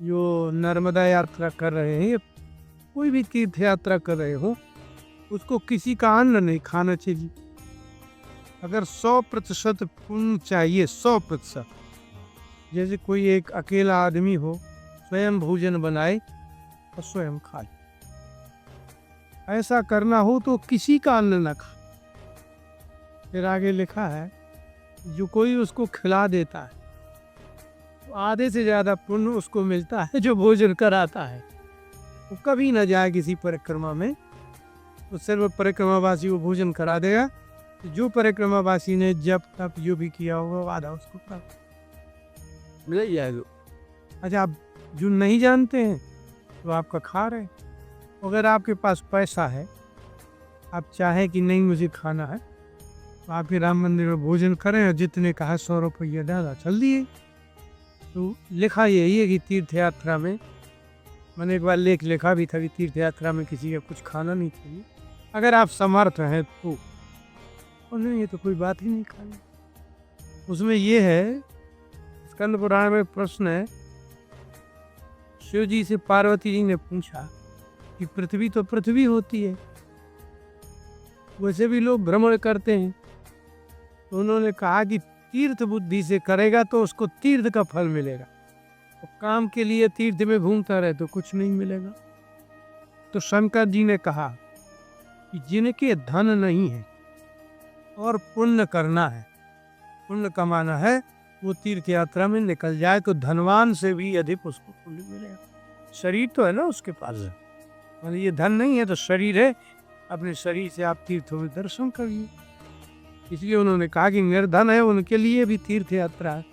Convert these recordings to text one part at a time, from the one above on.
जो नर्मदा यात्रा कर रहे हैं, कोई भी तीर्थ यात्रा कर रहे हो, उसको किसी का अन्न नहीं खाना चाहिए। अगर 100% पुण्य चाहिए, 100%, जैसे कोई एक अकेला आदमी हो, स्वयं भोजन बनाए और स्वयं खाए, ऐसा करना हो तो किसी का अन्न न खाए। फिर आगे लिखा है, जो कोई उसको खिला देता है तो आधे से ज्यादा पुण्य उसको मिलता है जो भोजन कराता है। वो कभी ना जाए किसी परिक्रमा में, तो सर्व परिक्रमावासी को भोजन करा देगा। जो परिक्रमावासी ने जब तक जो भी किया होगा आधा उसको मिल जाएगा। अच्छा, आप जो नहीं जानते हैं तो आपका खा रहे हैं। अगर आपके पास पैसा है, आप चाहे कि नहीं मुझे खाना है, तो आप ही राम मंदिर में भोजन करें और जितने का है 100 रुपये डाला चल दिए। तो लिखा यही है कि तीर्थ यात्रा में, मैंने एक बार लेख लिखा भी था कि तीर्थ यात्रा में किसी का कुछ खाना नहीं चाहिए, अगर आप समर्थ हैं तो। और नहीं है तो कोई बात ही नहीं खानी। उसमें ये है, स्कंद पुराण में प्रश्न है, शिव जी से पार्वती जी ने पूछा कि पृथ्वी तो पृथ्वी होती है, वैसे भी लोग भ्रमण करते हैं, तो उन्होंने कहा कि तीर्थ बुद्धि से करेगा तो उसको तीर्थ का फल मिलेगा, तो काम के लिए तीर्थ में घूमता रहे तो कुछ नहीं मिलेगा। तो शंकर जी ने कहा कि जिनके धन नहीं है और पुण्य करना है, पुण्य कमाना है, वो तीर्थ यात्रा में निकल जाए तो धनवान से भी अधिक उसको पुण्य मिलेगा। शरीर तो है ना उसके पास, मतलब ये धन नहीं है तो शरीर है, अपने शरीर से आप तीर्थों में दर्शन करिए। इसलिए उन्होंने कहा कि निर्धन है उनके लिए भी तीर्थ यात्रा है।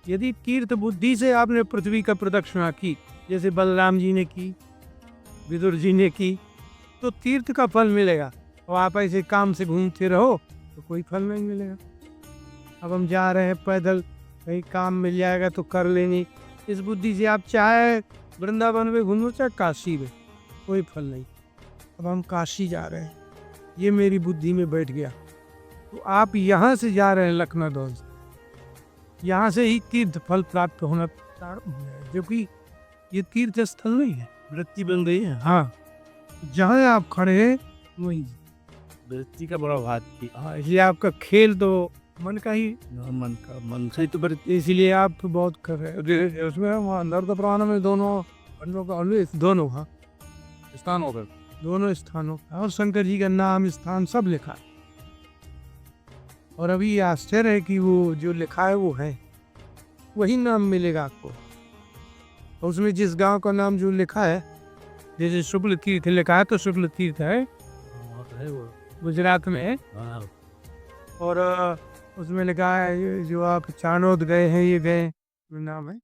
यदि तीर्थ बुद्धि से आपने पृथ्वी का प्रदक्षिणा की, जैसे बलराम जी ने की, विदुर जी ने की, तो तीर्थ का फल मिलेगा। और आप ऐसे काम से घूमते रहो तो कोई फल नहीं मिलेगा। अब हम जा रहे हैं पैदल, कहीं काम मिल जाएगा तो कर लेंगे, इस बुद्धि से आप चाहे वृंदावन में घूमो चाहे काशी में, कोई फल नहीं। अब हम काशी जा रहे हैं, ये मेरी बुद्धि में बैठ गया, तो आप यहाँ से जा रहे हैं लखनऊ, यहाँ से ही तीर्थ फल प्राप्त होना प्रारंभ हो जाए, क्योंकि ये तीर्थ स्थल नहीं है, वृत्ति बन गई है। हाँ, जहाँ आप खड़े हैं वही वृत्ति का बड़ा भाग की। हाँ, इसलिए आपका खेल तो मन का ही, मन से तो वृत्ति, इसलिए आप तो बहुत कर रहे हैं उसमें। वहाँ नर्द पुराण में दोनों खंडों का दोनों, हाँ, स्थान होकर दोनों स्थानों और शंकर जी का नाम स्थान सब लिखा है। और अभी आश्चर्य है कि वो जो लिखा है वो है, वही नाम मिलेगा आपको। और उसमें जिस गांव का नाम जो लिखा है, जैसे शुक्ल तीर्थ लिखा है तो शुक्ल तीर्थ है वो गुजरात में है। और उसमें लिखा है जो आप चाणोद गए हैं, ये गए नाम है।